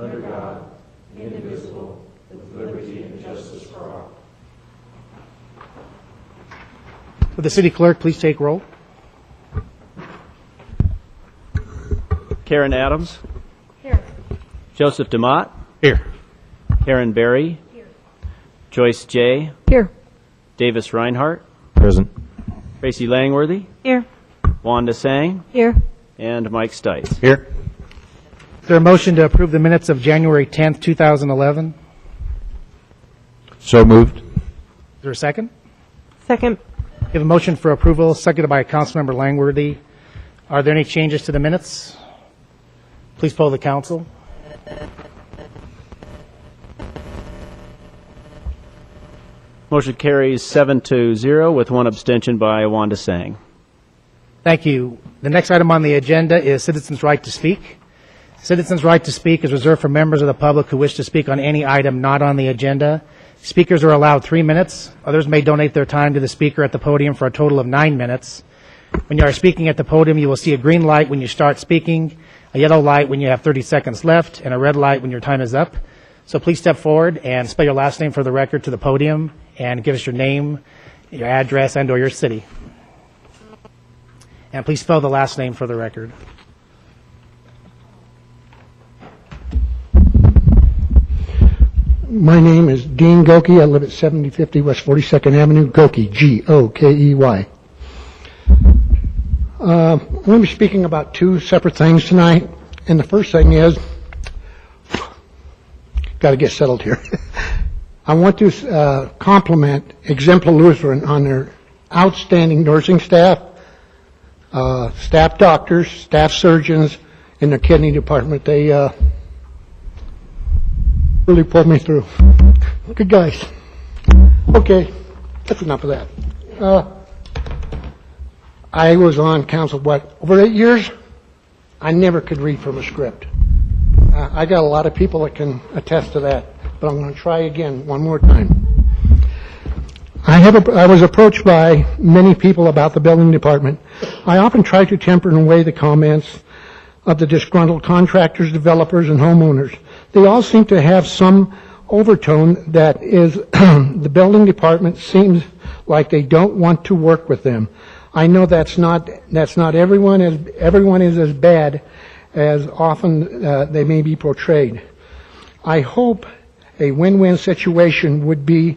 under God, indivisible, with liberty and justice for all. Would the city clerk please take roll? Karen Adams. Here. Joseph DeMott. Here. Karen Berry. Here. Joyce J. Here. Davis Reinhardt. Present. Tracy Langworthy. Here. Wanda Sang. Here. And Mike Stites. Here. Is there a motion to approve the minutes of January 10th, 2011? So moved. Is there a second? Second. We have a motion for approval, seconded by Councilmember Langworthy. Are there any changes to the minutes? Please poll the council. Motion carries 7-0 with one abstention by Wanda Sang. Thank you. The next item on the agenda is citizens' right to speak. Citizens' right to speak is reserved for members of the public who wish to speak on any item not on the agenda. Speakers are allowed 3 minutes. Others may donate their time to the speaker at the podium for a total of 9 minutes. When you are speaking at the podium, you will see a green light when you start speaking, a yellow light when you have 30 seconds left, and a red light when your time is up. So please step forward and spell your last name for the record to the podium and give us your name, your address, and/or your city. And please spell the last name for the record. My name is Dean Gokey. I live at 7050 West 42nd Avenue, Gokey, G-O-K-E-Y. I'm going to be speaking about two separate things tonight. And the first thing is, got to get settled here. I want to compliment Exempla Lutheran on their outstanding nursing staff, staff doctors, staff surgeons in their kidney department. They really pulled me through. Good guys. Okay, that's enough of that. I was on council, over 8 years? I never could read from a script. I got a lot of people that can attest to that, but I'm going to try again one more time. I was approached by many people about the building department. I often try to temper and weigh the comments of the disgruntled contractors, developers, and homeowners. They all seem to have some overtone that is the building department seems like they don't want to work with them. I know that's not everyone is as bad as often they may be portrayed. I hope a win-win situation would be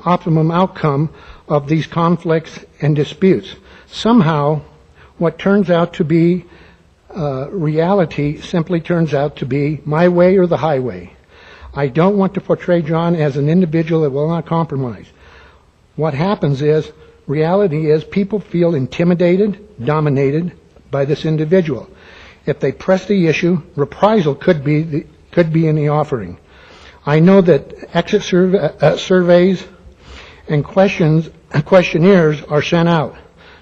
optimum outcome of these conflicts and disputes. Somehow, what turns out to be reality simply turns out to be my way or the highway. I don't want to portray John as an individual that will not compromise. What happens is, reality is people feel intimidated, dominated by this individual. If they press the issue, reprisal could be in the offering. I know that exit surveys and questionnaires are sent out.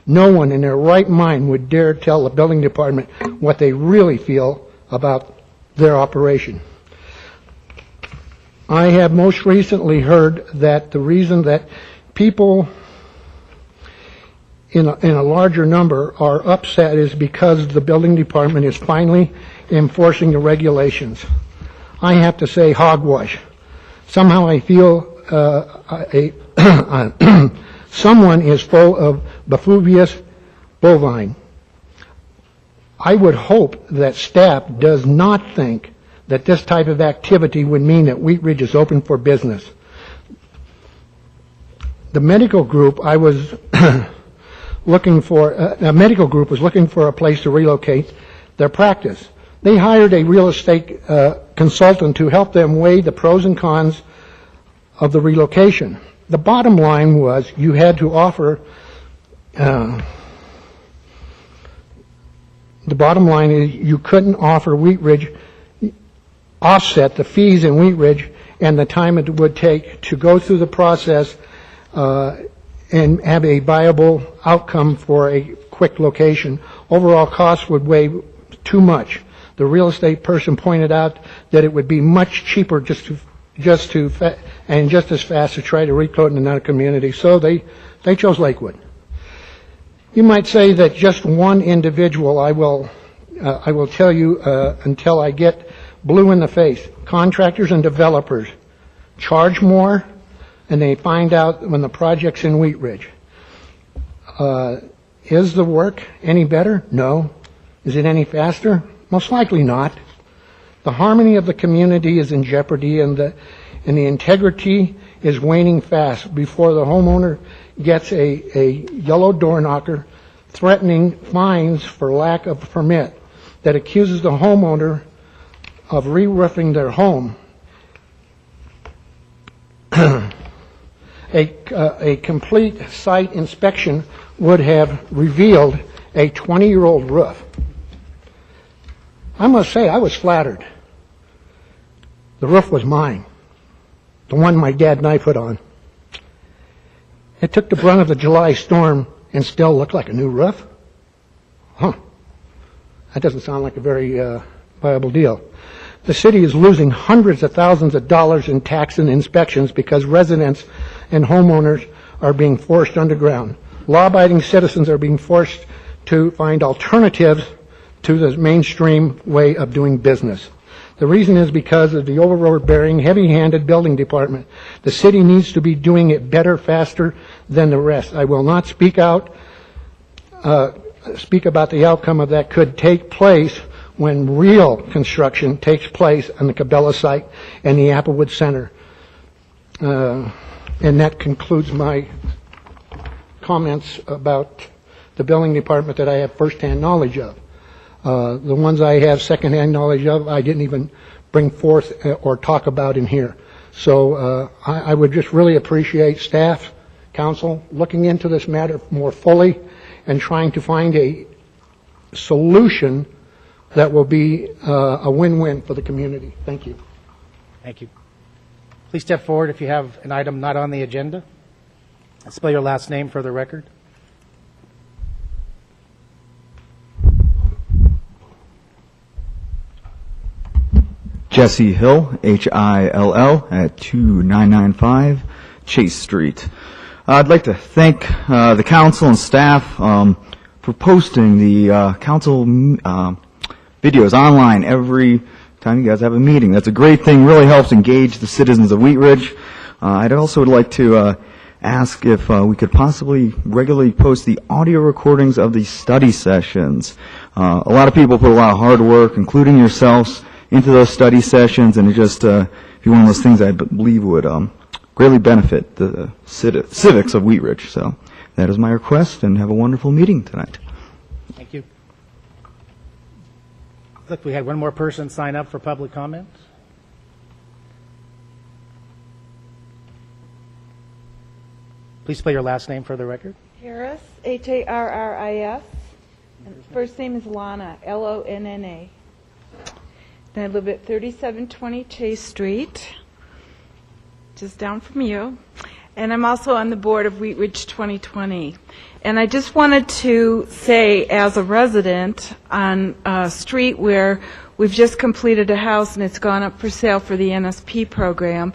No one in their right mind would dare tell the building department what they really feel about their operation. I have most recently heard that the reason that people in a larger number are upset is because the building department is finally enforcing the regulations. I have to say hogwash. Somehow I feel someone is full of Bafluvius bovine. I would hope that staff does not think that this type of activity would mean that Wheat Ridge is open for business. The medical group I was looking for, a medical group was looking for a place to relocate their practice. They hired a real estate consultant to help them weigh the pros and cons of the relocation. The bottom line was you had to offer, the bottom line is you couldn't offer Wheat Ridge, offset the fees in Wheat Ridge and the time it would take to go through the process and have a viable outcome for a quick location. Overall costs would weigh too much. The real estate person pointed out that it would be much cheaper just as fast to try to recruit in another community. So they chose Lakewood. You might say that just one individual, I will I will tell you until I get blue in the face, contractors and developers charge more, and they find out when the project's in Wheat Ridge. Is the work any better? No. Is it any faster? Most likely not. The harmony of the community is in jeopardy, and the integrity is waning fast before the homeowner gets a yellow door knocker threatening fines for lack of permit that accuses the homeowner of re-roofing their home. A complete site inspection would have revealed a 20-year-old roof. I must say, I was flattered. The roof was mine, the one my dad and I put on. It took the brunt of the July storm and still looked like a new roof? Huh. That doesn't sound like a very viable deal. The city is losing hundreds of thousands of dollars in tax and inspections because residents and homeowners are being forced underground. Law-abiding citizens are being forced to find alternatives to the mainstream way of doing business. The reason is because of the overbearing, heavy-handed building department. The city needs to be doing it better, faster than the rest. I will not speak about the outcome of that could take place when real construction takes place on the Cabela site and the Applewood Center. And that concludes my comments about the building department that I have first-hand knowledge of. The ones I have second-hand knowledge of, I didn't even bring forth or talk about in here. So I would just really appreciate staff, council, looking into this matter more fully and trying to find a solution that will be a win-win for the community. Thank you. Thank you. Please step forward if you have an item not on the agenda. Spell your last name for the record. Jesse Hill, Hill, at 2995 Chase Street. I'd like to thank the council and staff for posting the council videos online every time you guys have a meeting. That's a great thing, really helps engage the citizens of Wheat Ridge. I'd also would like to ask if we could possibly regularly post the audio recordings of the study sessions. A lot of people put a lot of hard work, including yourselves, into those study sessions, and it just be one of those things I believe would greatly benefit the civics of Wheat Ridge. So that is my request, and have a wonderful meeting tonight. Thank you. Look, we had one more person sign up for public comment. Please spell your last name for the record. Harris, Harris. And first name is Lonna, Lonna. And I live at 3720 Chase Street, just down from you. And I'm also on the board of Wheat Ridge 2020. And I just wanted to say, as a resident on a street where we've just completed a house and it's gone up for sale for the NSP program,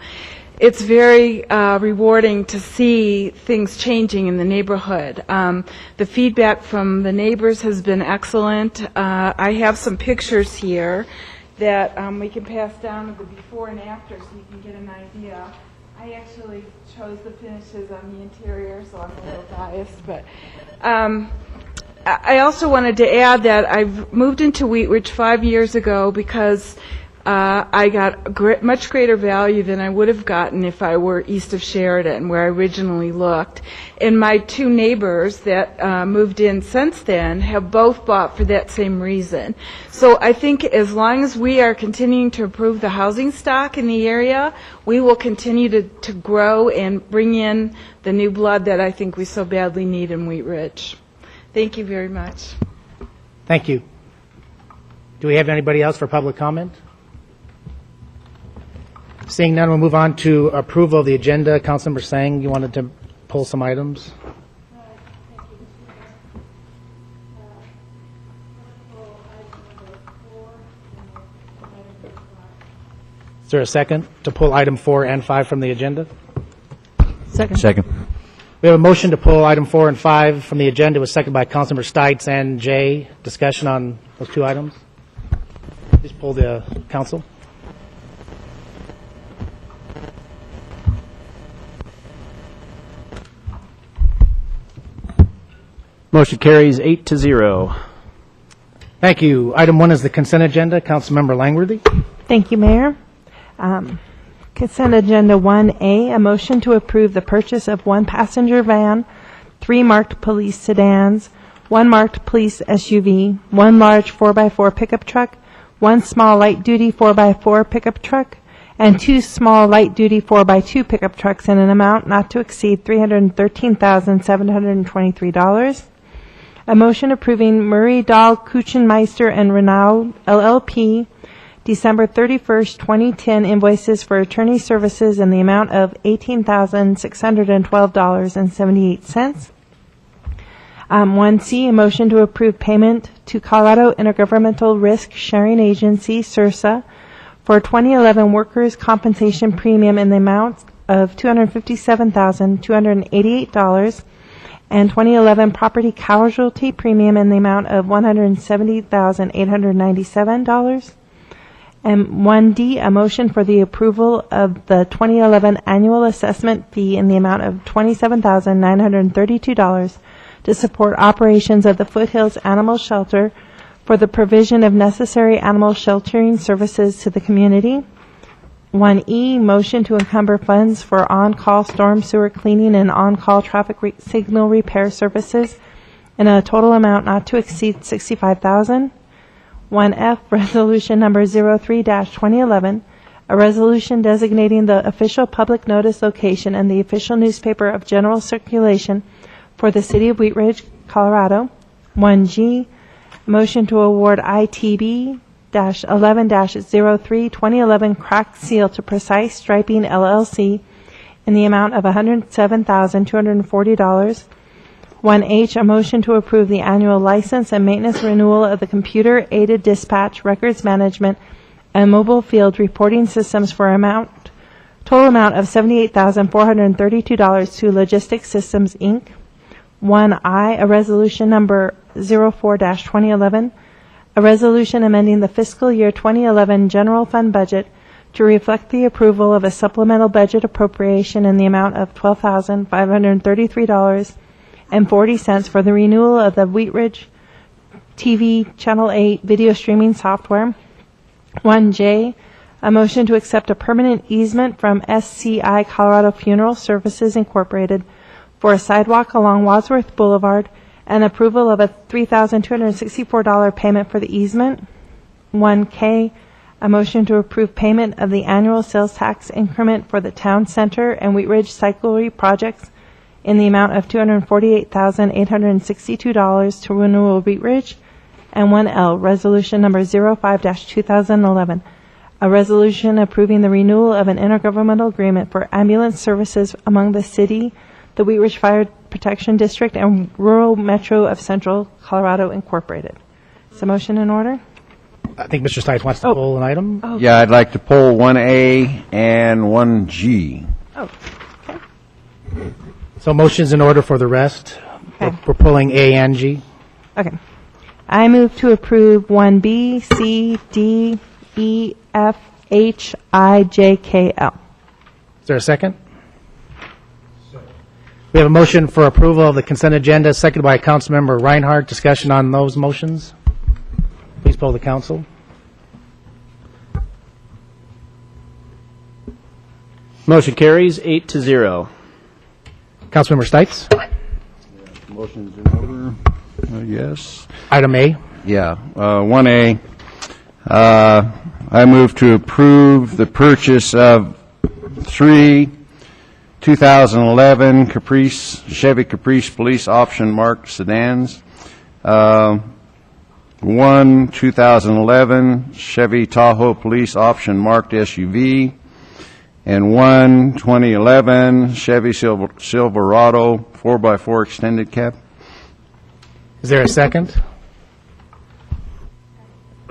it's very rewarding to see things changing in the neighborhood. The feedback from the neighbors has been excellent. I have some pictures here that we can pass down of the before and after so you can get an idea. I actually chose the finishes on the interior, so I'm a little biased. But I also wanted to add that I've moved into Wheat Ridge 5 years ago because I got much greater value than I would have gotten if I were east of Sheridan, where I originally looked. And my two neighbors that moved in since then have both bought for that same reason. So I think as long as we are continuing to improve the housing stock in the area, we will continue to grow and bring in the new blood that I think we so badly need in Wheat Ridge. Thank you very much. Thank you. Do we have anybody else for public comment? Seeing none, we'll move on to approval of the agenda. Councilmember Sang, you wanted to pull some items? Is there a second to pull item 4 and 5 from the agenda? Second. We have a motion to pull item 4 and 5 from the agenda. It was seconded by Councilmember Stites and Jay. Discussion on those two items. Please pull the council. Motion carries 8-0. Thank you. Item 1 is the consent agenda. Councilmember Langworthy. Thank you, Mayor. Consent Agenda 1A, a motion to approve the purchase of 1 passenger van, 3 marked police sedans, 1 marked police SUV, 1 large 4x4 pickup truck, 1 small light-duty 4x4 pickup truck, and 2 small light-duty 4x2 pickup trucks in an amount not to exceed $313,723. A motion approving Murray, Dahl, Kuchenmeister, and Renaud LLP December 31st, 2010 invoices for attorney services in the amount of $18,612.78. 1C, a motion to approve payment to Colorado Intergovernmental Risk Sharing Agency, CIRSA, for 2011 workers' compensation premium in the amount of $257,288, and 2011 property casualty premium in the amount of $170,897. And 1D, a motion for the approval of the 2011 annual assessment fee in the amount of $27,932 to support operations of the Foothills Animal Shelter for the provision of necessary animal sheltering services to the community. 1E, motion to encumber funds for on-call storm sewer cleaning and on-call traffic signal repair services in a total amount not to exceed $65,000. 1F, Resolution Number 03-2011, a resolution designating the official public notice location and the official newspaper of general circulation for the City of Wheat Ridge, Colorado. 1G, motion to award ITB-11-03 2011 cracked seal to Precise Striping LLC in the amount of $107,240. 1H, a motion to approve the annual license and maintenance renewal of the computer-aided dispatch, records management, and mobile field reporting systems for total amount of $78,432 to Logistics Systems, Inc. 1I, a resolution number 04-2011, a resolution amending the fiscal year 2011 general fund budget to reflect the approval of a supplemental budget appropriation in the amount of $12,533.40 for the renewal of the Wheat Ridge TV Channel 8 video streaming software. 1J, a motion to accept a permanent easement from SCI Colorado Funeral Services Incorporated for a sidewalk along Wadsworth Boulevard and approval of a $3,264 payment for the easement. 1K, a motion to approve payment of the annual sales tax increment for the Town Center and Wheat Ridge Cyclery projects in the amount of $248,862 to Renewal Wheat Ridge. And 1L, resolution number 05-2011, a resolution approving the renewal of an intergovernmental agreement for ambulance services among the city, the Wheat Ridge Fire Protection District, and Rural Metro of Central Colorado Incorporated. Is the motion in order? I think Mr. Stites wants to pull an item. Yeah, I'd like to pull 1A and 1G. Oh, okay. So motion's in order for the rest. Okay. We're pulling A and G. Okay. I move to approve 1B, C, D, E, F, H, I, J, K, L. Is there a second? We have a motion for approval of the consent agenda, seconded by Councilmember Reinhardt. Discussion on those motions. Please poll the council. Motion carries 8-0. Councilmember Stites. Motion's in order. Yes. Item A. Yeah. 1A. I move to approve the purchase of 3 2011 Chevy Caprice Police Option Marked sedans, 1 2011 Chevy Tahoe Police Option Marked SUV, and 1 2011 Chevy Silverado 4x4 extended cab. Is there a second?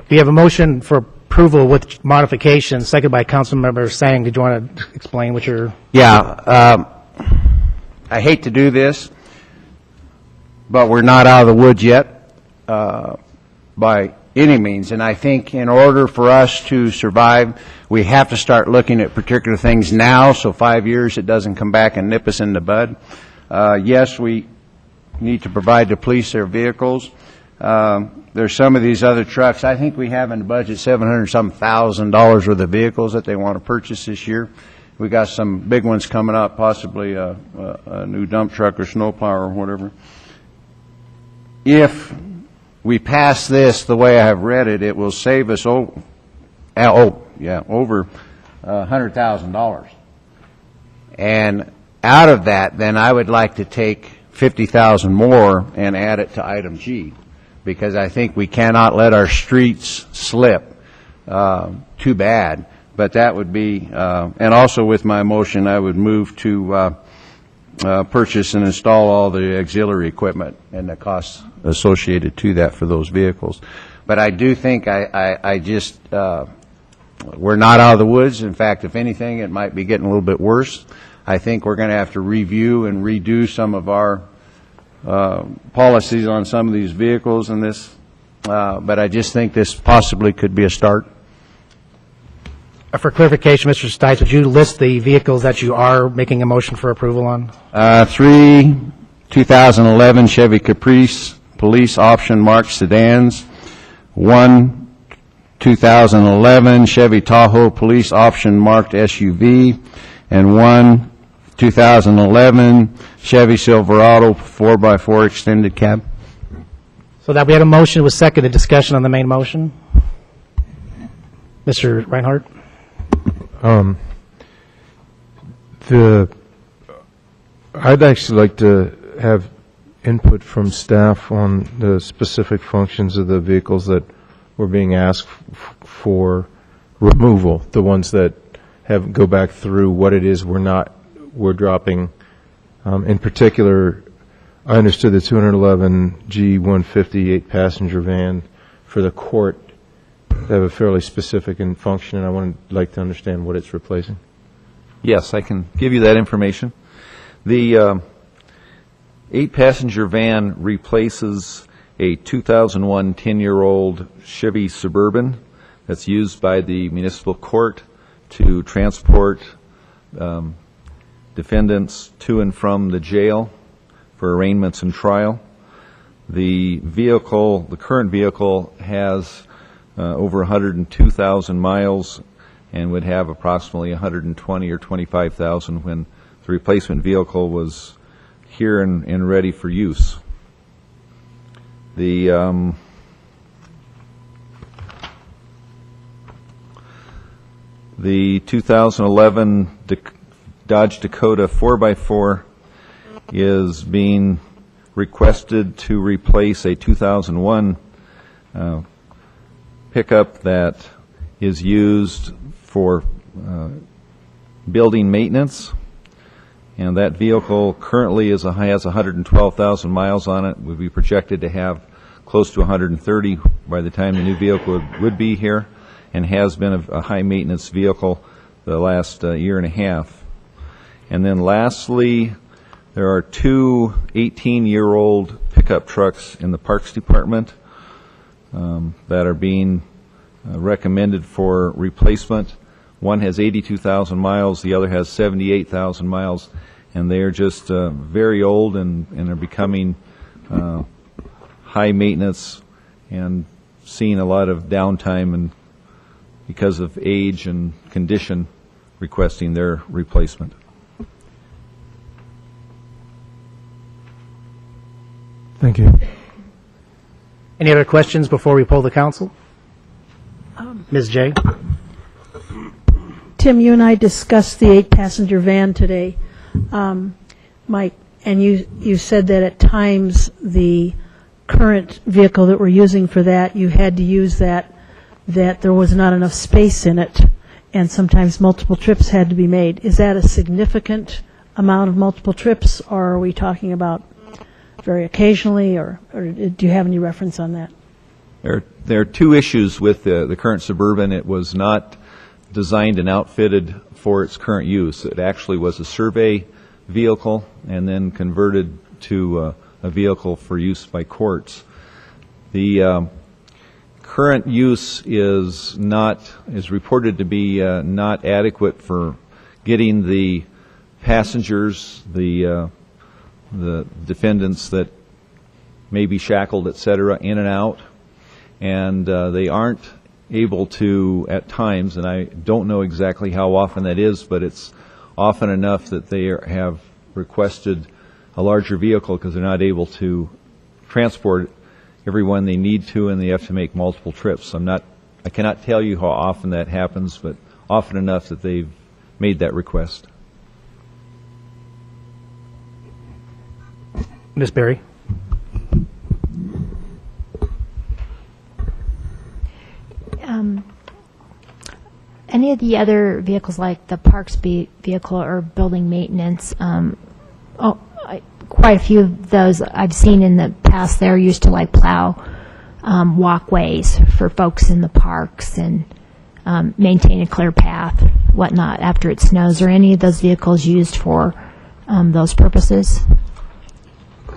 We have a motion for approval with modifications, seconded by Councilmember Sang. Did you want to explain what you're... Yeah. I hate to do this, but we're not out of the woods yet by any means. And I think in order for us to survive, we have to start looking at particular things now, so 5 years it doesn't come back and nip us in the bud. Yes, we need to provide the police their vehicles. There's some of these other trucks. I think we have in the budget $700,000 worth of vehicles that they want to purchase this year. We got some big ones coming up, possibly a new dump truck or snowplow or whatever. If we pass this the way I have read it, it will save us over $100,000. And out of that, then I would like to take $50,000 more and add it to item G, because I think we cannot let our streets slip. Too bad. But that would be, and also with my motion, I would move to purchase and install all the auxiliary equipment and the costs associated to that for those vehicles. But I do think I just, we're not out of the woods. In fact, if anything, it might be getting a little bit worse. I think we're going to have to review and redo some of our policies on some of these vehicles and this, but I just think this possibly could be a start. For clarification, Mr. Stites, would you list the vehicles that you are making a motion for approval on? 3 2011 Chevy Caprice police option marked sedans, 1 2011 Chevy Tahoe police option marked SUV, and 1 2011 Chevy Silverado 4x4 extended cab. So that we had a motion with seconded discussion on the main motion. Mr. Reinhardt? I'd actually like to have input from staff on the specific functions of the vehicles that were being asked for removal, the ones that go back through what it is we're dropping. In particular, I understood the 211 G150 8-passenger van for the court to have a fairly specific function, and I would like to understand what it's replacing. Yes, I can give you that information. The 8-passenger van replaces a 2001 10-year-old Chevy Suburban that's used by the municipal court to transport defendants to and from the jail for arraignments and trial. The current vehicle has over 102,000 miles and would have approximately 120 or 25,000 when the replacement vehicle was here and ready for use. The The 2011 Dodge Dakota 4x4 is being requested to replace a 2001 pickup that is used for building maintenance, and that vehicle currently has 112,000 miles on it. Would be projected to have close to 130 by the time the new vehicle would be here, and has been a high maintenance vehicle the last year and a half. And then lastly, there are two 18-year-old pickup trucks in the Parks Department that are being recommended for replacement. One has 82,000 miles, the other has 78,000 miles, and they are just very old and are becoming high maintenance and seeing a lot of downtime, and because of age and condition, requesting their replacement. Thank you. Any other questions before we poll the council? Ms. J. Tim, you and I discussed the 8-passenger van today, Mike, and you said that at times the current vehicle that we're using for that, you had to use that there was not enough space in it, and sometimes multiple trips had to be made. Is that a significant amount of multiple trips, or are we talking about very occasionally, or do you have any reference on that? There are two issues with the current Suburban. It was not designed and outfitted for its current use. It actually was a survey vehicle and then converted to a vehicle for use by courts. The current use is reported to be not adequate for getting the passengers, the defendants that may be shackled, etc., in and out, and they aren't able to, at times, and I don't know exactly how often that is, but it's often enough that they have requested a larger vehicle because they're not able to transport everyone they need to, and they have to make multiple trips. I cannot tell you how often that happens, but often enough that they've made that request. Ms. Berry? Any of the other vehicles, like the parks vehicle or building maintenance, quite a few of those I've seen in the past, they're used to like plow walkways for folks in the parks and maintain a clear path, whatnot, after it snows. Are any of those vehicles used for those purposes?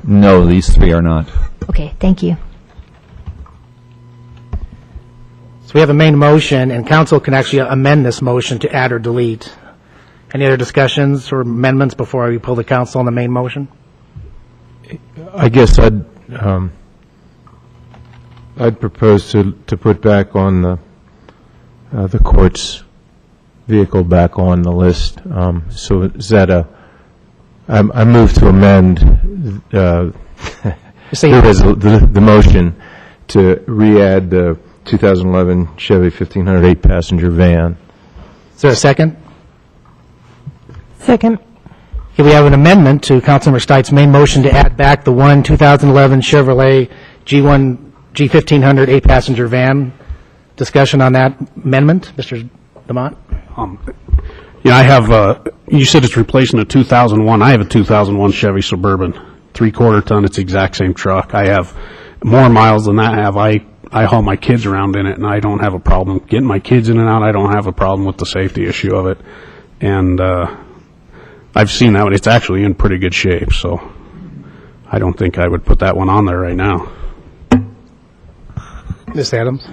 No, these three are not. Okay, thank you. So we have a main motion, and council can actually amend this motion to add or delete. Any other discussions or amendments before we pull the council on the main motion? I guess I'd propose to put back on the court's vehicle back on the list. So is that I move to amend the motion to re-add the 2011 Chevy 1500 8-passenger van. Is there a second? Second. Okay, we have an amendment to Councilmember Stites' main motion to add back the 2011 Chevrolet G1500 8-passenger van. Discussion on that amendment, Mr. DeMott? Yeah, I have, you said it's replacing a 2001. I have a 2001 Chevy Suburban, 3/4 ton. It's the exact same truck. I have more miles than that. I haul my kids around in it, and I don't have a problem getting my kids in and out. I don't have a problem with the safety issue of it. And I've seen that one. It's actually in pretty good shape, so I don't think I would put that one on there right now. Ms. Adams?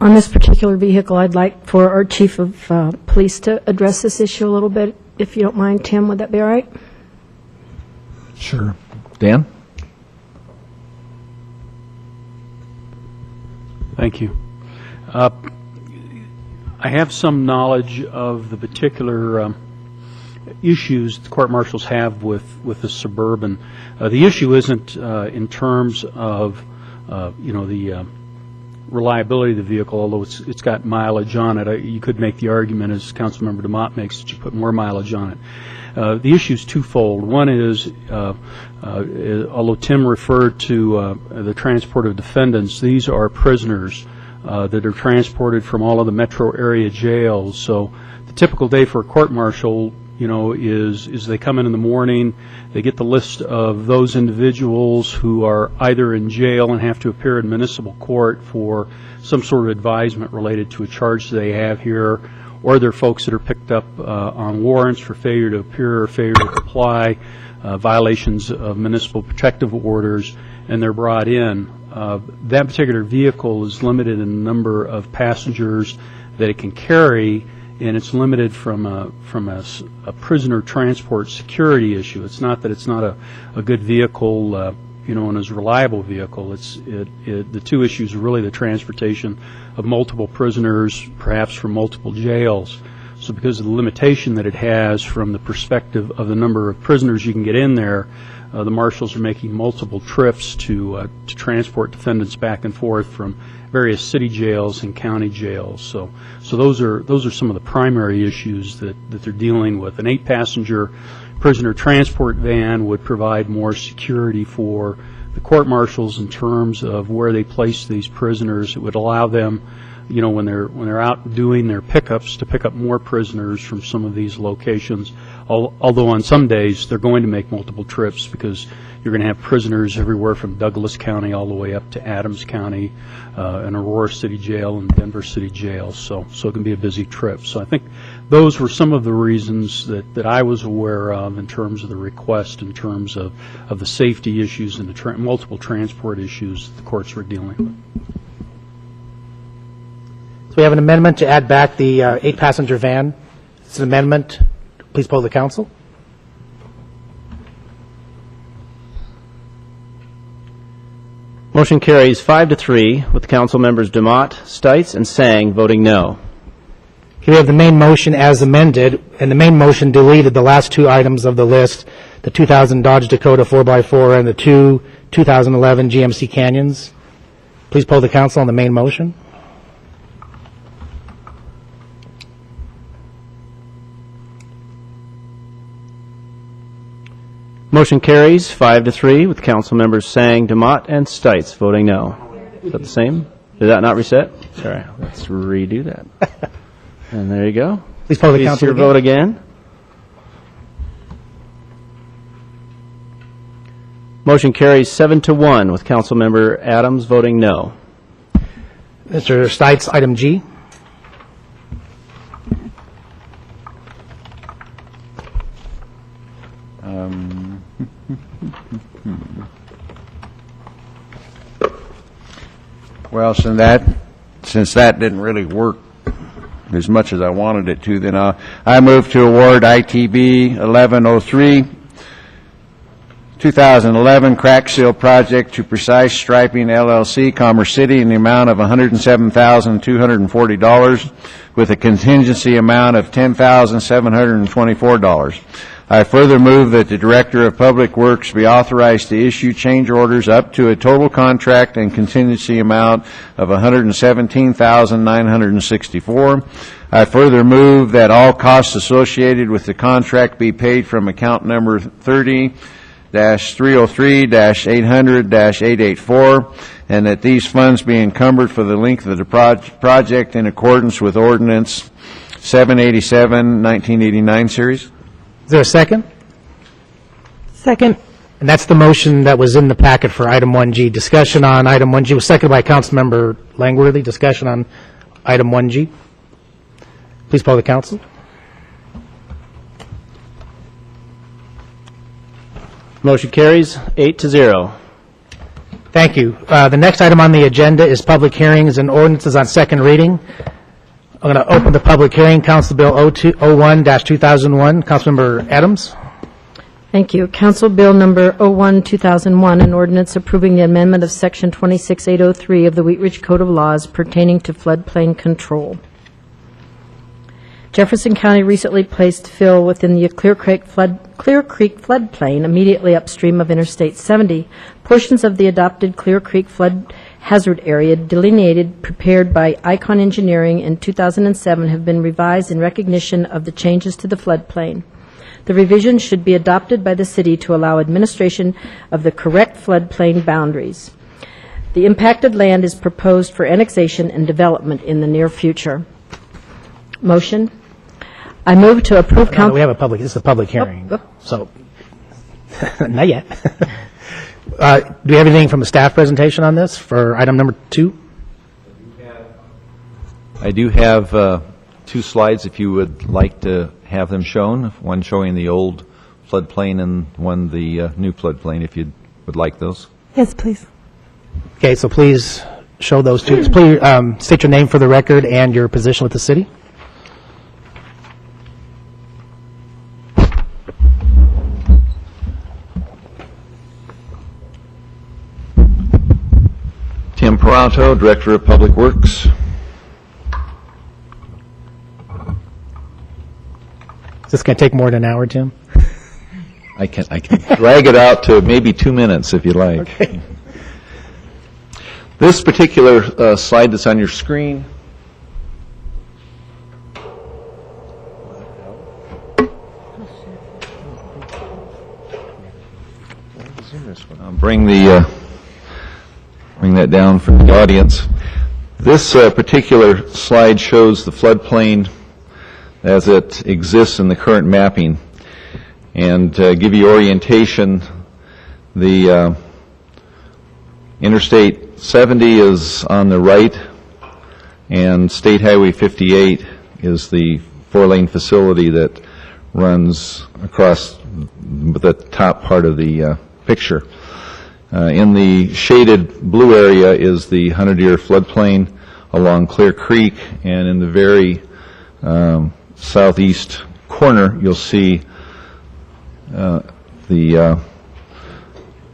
On this particular vehicle, I'd like for our chief of police to address this issue a little bit, if you don't mind. Tim, would that be all right? Sure. Dan? Thank you. I have some knowledge of the particular issues the court marshals have with the Suburban. The issue isn't in terms of the reliability of the vehicle, although it's got mileage on it. You could make the argument, as Councilmember DeMott makes, that you put more mileage on it. The issue is twofold. One is, although Tim referred to the transport of defendants, these are prisoners that are transported from all of the metro area jails. So the typical day for a court martial, is they come in the morning, they get the list of those individuals who are either in jail and have to appear in municipal court for some sort of advisement related to a charge they have here, or they're folks that are picked up on warrants for failure to appear or failure to comply, violations of municipal protective orders, and they're brought in. That particular vehicle is limited in the number of passengers that it can carry, and it's limited from a prisoner transport security issue. It's not that it's not a good vehicle, and is a reliable vehicle. The two issues are really the transportation of multiple prisoners, perhaps from multiple jails. So because of the limitation that it has from the perspective of the number of prisoners you can get in there, the marshals are making multiple trips to transport defendants back and forth from various city jails and county jails. So those are some of the primary issues that they're dealing with. An 8-passenger prisoner transport van would provide more security for the court marshals in terms of where they place these prisoners. It would allow them, when they're out doing their pickups, to pick up more prisoners from some of these locations, although on some days they're going to make multiple trips because you're going to have prisoners everywhere from Douglas County all the way up to Adams County, and Aurora City Jail and Denver City Jail. So it can be a busy trip. So I think those were some of the reasons that I was aware of in terms of the request, in terms of the safety issues and the multiple transport issues that the courts were dealing with. So we have an amendment to add back the 8-passenger van. It's an amendment. Please poll the council. Motion carries 5-3 with council members Demott, Stites, and Sang voting no. Okay, we have the main motion as amended, and the main motion deleted the last two items of the list, the 2000 Dodge Dakota 4x4 and the two 2011 GMC Canyons. Please poll the council on the main motion. Motion carries 5-3 with council members Sang, Demott, and Stites voting no. Is that the same? Did that not reset? Sorry, let's redo that. And there you go. Please poll the council your vote again. Motion carries 7-1 with council member Adams voting no. Mr. Stites, item G. Well, since that didn't really work as much as I wanted it to, then I move to award ITB 1103 2011 crack seal project to Precise Striping LLC, Commerce City, in the amount of $107,240 with a contingency amount of $10,724. I further move that the Director of Public Works be authorized to issue change orders up to a total contract and contingency amount of $117,964. I further move that all costs associated with the contract be paid from account number 30-303-800-884, and that these funds be encumbered for the length of the project in accordance with Ordinance 787, 1989 series. Is there a second? Second. And that's the motion that was in the packet for item 1G. Discussion on item 1G was seconded by Councilmember Langworthy. Discussion on item 1G. Please poll the council. Motion carries 8-0. Thank you. The next item on the agenda is public hearings and ordinances on second reading. I'm going to open the public hearing. Council Bill 01-2001. Councilmember Adams. Thank you. Council Bill Number 01-2001, an ordinance approving the amendment of Section 26803 of the Wheat Ridge Code of Laws pertaining to floodplain control. Jefferson County recently placed fill within the Clear Creek floodplain immediately upstream of Interstate 70. Portions of the adopted Clear Creek flood hazard area delineated prepared by Icon Engineering in 2007 have been revised in recognition of the changes to the floodplain. The revision should be adopted by the city to allow administration of the correct floodplain boundaries. The impacted land is proposed for annexation and development in the near future. Motion. I move to approve We have this is a public hearing. So, not yet. Do we have anything from a staff presentation on this for item number 2? I do have 2 slides if you would like to have them shown, one showing the old floodplain and one the new floodplain, if you would like those. Yes, please. Okay, so please show those 2. Please state your name for the record and your position with the city. Tim Paranto, Director of Public Works. Is this going to take more than an hour, Tim? I can drag it out to maybe 2 minutes if you like. Okay. This particular slide that's on your screen bring that down for the audience. This particular slide shows the floodplain as it exists in the current mapping. And to give you orientation, the Interstate 70 is on the right, and State Highway 58 is the four-lane facility that runs across the top part of the picture. In the shaded blue area is the 100-year floodplain along Clear Creek, and in the very southeast corner, you'll see the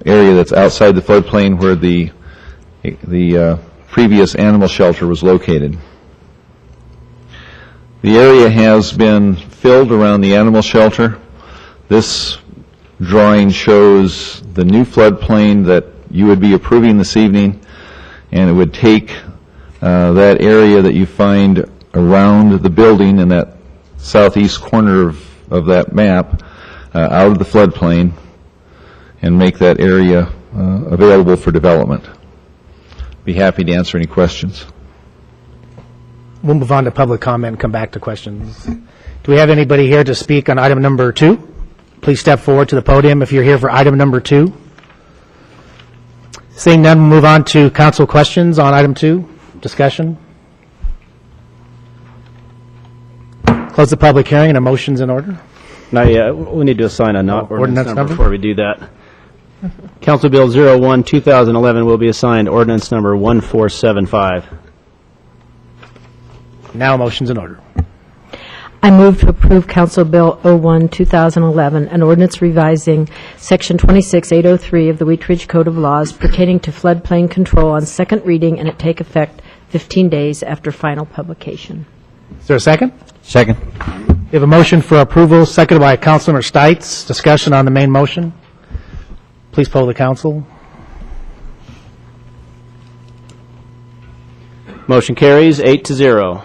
area that's outside the floodplain where the previous animal shelter was located. The area has been filled around the animal shelter. This drawing shows the new floodplain that you would be approving this evening, and it would take that area that you find around the building in that southeast corner of that map out of the floodplain and make that area available for development. Be happy to answer any questions. We'll move on to public comment and come back to questions. Do we have anybody here to speak on item number 2? Please step forward to the podium if you're here for item number 2. Seeing none, we'll move on to council questions on item 2. Discussion. Close the public hearing and a motion's in order. Now, yeah, we need to assign a not ordinance number number before we do that. Council Bill 01, 2011 will be assigned ordinance number 1475. Now a motion's in order. I move to approve Council Bill 01, 2011, an ordinance revising Section 26803 of the Wheat Ridge Code of Laws pertaining to floodplain control on second reading, and it take effect 15 days after final publication. Is there a second? Second. We have a motion for approval, seconded by Councilmember Stites. Discussion on the main motion. Please poll the council. Motion carries 8-0.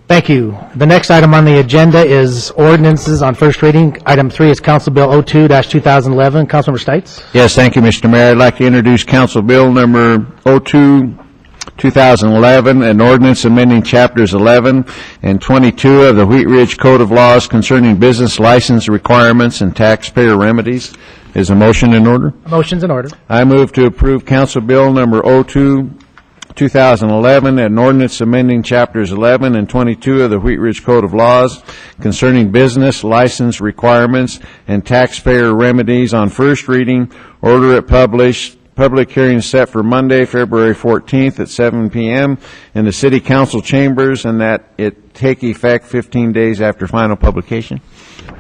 Thank you. The next item on the agenda is ordinances on first reading. Item 3 is Council Bill 02-2011. Councilmember Stites. Yes, thank you, Mr. Mayor. I'd like to introduce Council Bill number 02-2011, an ordinance amending Chapters 11 and 22 of the Wheat Ridge Code of Laws concerning business license requirements and taxpayer remedies. Is a motion in order? Motion's in order. I move to approve Council Bill number 02-2011, an ordinance amending Chapters 11 and 22 of the Wheat Ridge Code of Laws concerning business license requirements and taxpayer remedies on first reading, order it published, public hearing set for Monday, February 14th at 7 p.m. in the City Council chambers, and that it take effect 15 days after final publication.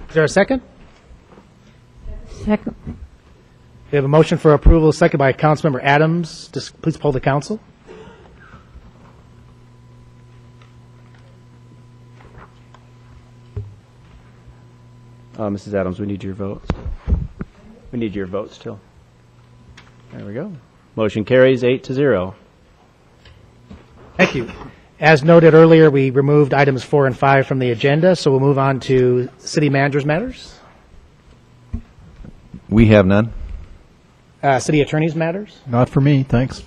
Is there a second? Second. We have a motion for approval, seconded by Councilmember Adams. Please poll the council. Mrs. Adams, we need your vote. We need your vote still. There we go. Motion carries 8-0. Thank you. As noted earlier, we removed items 4 and 5 from the agenda, so we'll move on to city manager's matters. We have none. City attorney's matters. Not for me, thanks.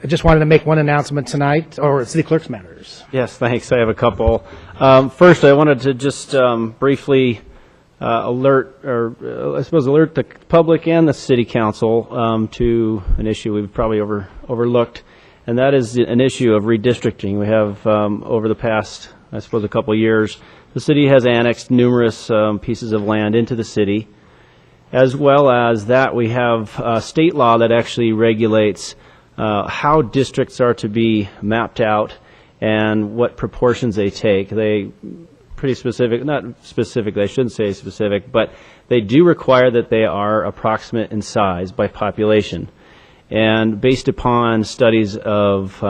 I just wanted to make one announcement tonight, or city clerk's matters. Yes, thanks. I have a couple. First, I wanted to just briefly alert the public and the city council to an issue we've probably overlooked, and that is an issue of redistricting. We have, over the past, I suppose, a couple of years, the city has annexed numerous pieces of land into the city. As well as that, we have state law that actually regulates how districts are to be mapped out and what proportions they take. They pretty specific, not specific, I shouldn't say specific, but they do require that they are approximate in size by population. And based upon studies of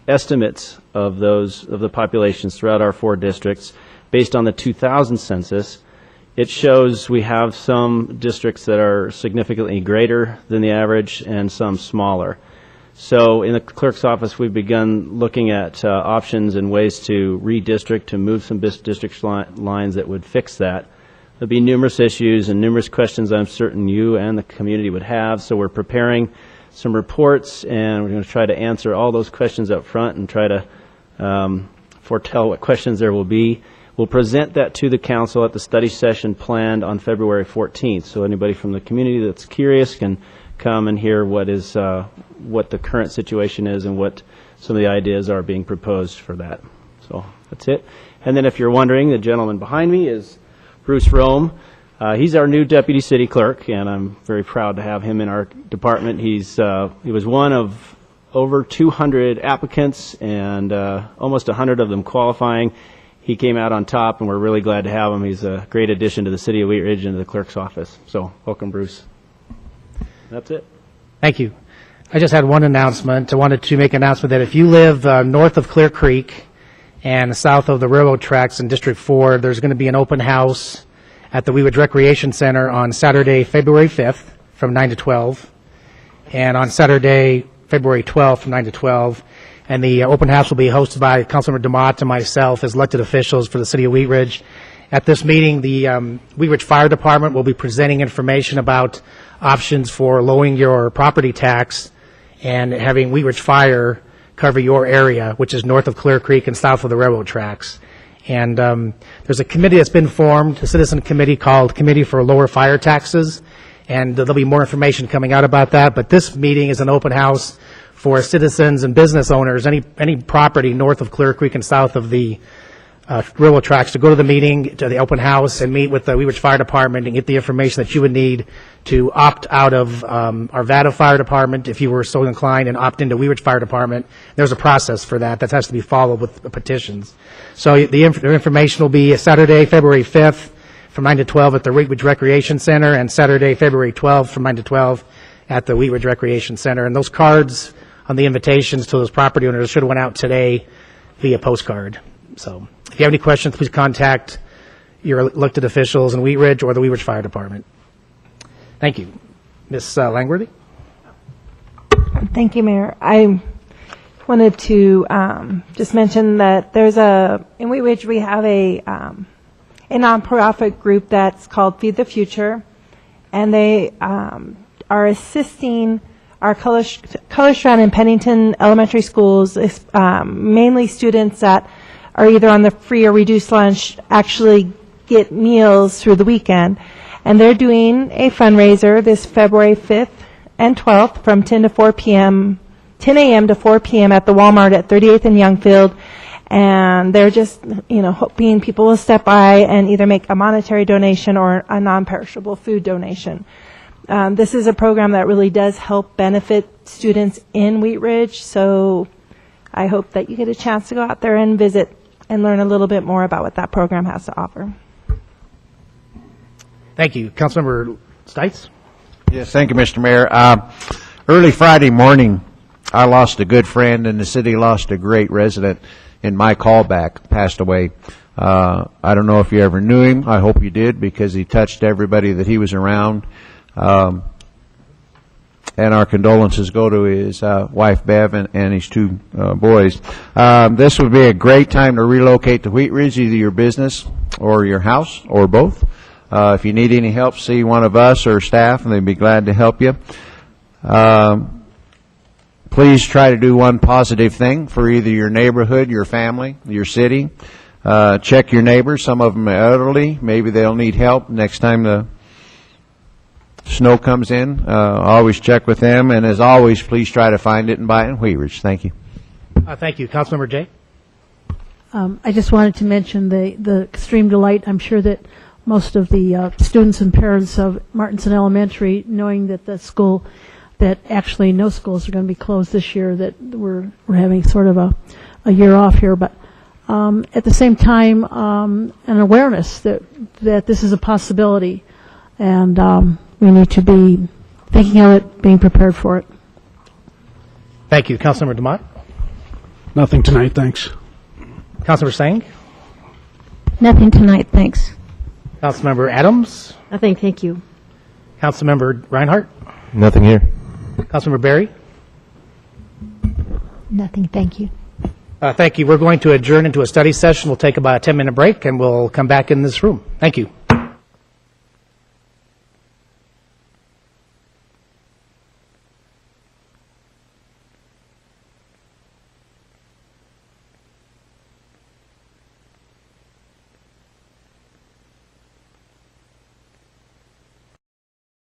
estimates of the populations throughout our 4 districts, based on the 2000 census, it shows we have some districts that are significantly greater than the average and some smaller. So in the clerk's office, we've begun looking at options and ways to redistrict, to move some district lines that would fix that. There'll be numerous issues and numerous questions I'm certain you and the community would have, so we're preparing some reports, and we're going to try to answer all those questions up front and try to foretell what questions there will be. We'll present that to the council at the study session planned on February 14th. So anybody from the community that's curious can come and hear what the current situation is and what some of the ideas are being proposed for that. So that's it. And then if you're wondering, the gentleman behind me is Bruce Rome. He's our new deputy city clerk, and I'm very proud to have him in our department. He was one of over 200 applicants and almost 100 of them qualifying. He came out on top, and we're really glad to have him. He's a great addition to the city of Wheat Ridge and to the clerk's office. So welcome, Bruce. That's it. Thank you. I just had one announcement. I wanted to make an announcement that if you live north of Clear Creek and south of the railroad tracks in District 4, there's going to be an open house at the Wheat Ridge Recreation Center on Saturday, February 5th from 9 to 12, and on Saturday, February 12th from 9 to 12. And the open house will be hosted by Councilmember DeMott and myself as elected officials for the city of Wheat Ridge. At this meeting, the Wheat Ridge Fire Department will be presenting information about options for lowering your property tax and having Wheat Ridge Fire cover your area, which is north of Clear Creek and south of the railroad tracks. And there's a committee that's been formed, a citizen committee called Committee for Lower Fire Taxes, and there'll be more information coming out about that. But this meeting is an open house for citizens and business owners, any property north of Clear Creek and south of the railroad tracks, to go to the meeting, to the open house, and meet with the Wheat Ridge Fire Department and get the information that you would need to opt out of our Vada Fire Department if you were so inclined, and opt into Wheat Ridge Fire Department. There's a process for that has to be followed with petitions. So the information will be Saturday, February 5th from 9 to 12 at the Wheat Ridge Recreation Center, and Saturday, February 12th from 9 to 12 at the Wheat Ridge Recreation Center. And those cards on the invitations to those property owners should have went out today via postcard. So if you have any questions, please contact your elected officials in Wheat Ridge or the Wheat Ridge Fire Department. Thank you. Ms. Langworthy? Thank you, Mayor. I wanted to just mention that in Wheat Ridge we have a nonprofit group that's called Feed the Future, and they are assisting our Colorstrand and Pennington elementary schools, mainly students that are either on the free or reduced lunch, actually get meals through the weekend. And they're doing a fundraiser this February 5th and 12th from 10 a.m. to 4 p.m. at the Walmart at 38th and Youngfield. And they're just, hoping people will step by and either make a monetary donation or a non-perishable food donation. This is a program that really does help benefit students in Wheat Ridge, so I hope that you get a chance to go out there and visit and learn a little bit more about what that program has to offer. Thank you. Councilmember Stites? Yes, thank you, Mr. Mayor. Early Friday morning, I lost a good friend, and the city lost a great resident in my callback, passed away. I don't know if you ever knew him. I hope you did, because he touched everybody that he was around. And our condolences go to his wife, Bev, and his two boys. This would be a great time to relocate to Wheat Ridge, either your business or your house, or both. If you need any help, see one of us or staff, and they'd be glad to help you. Please try to do one positive thing for either your neighborhood, your family, your city. Check your neighbors. Some of them are elderly. Maybe they'll need help next time the snow comes in. Always check with them. And as always, please try to find it and buy it in Wheat Ridge. Thank you. Thank you. Councilmember Jay? I just wanted to mention the extreme delight. I'm sure that most of the students and parents of Martinson Elementary, knowing that the school, that actually no schools are going to be closed this year, that we're having sort of a year off here, but at the same time, an awareness that this is a possibility, and we need to be thinking of it, being prepared for it. Thank you. Councilmember DeMott? Nothing tonight, thanks. Councilmember Sang? Nothing tonight, thanks. Councilmember Adams? Nothing, thank you. Councilmember Reinhardt? Nothing here. Councilmember Berry? Nothing, thank you. Thank you. We're going to adjourn into a study session. We'll take about a 10-minute break, and we'll come back in this room. Thank you.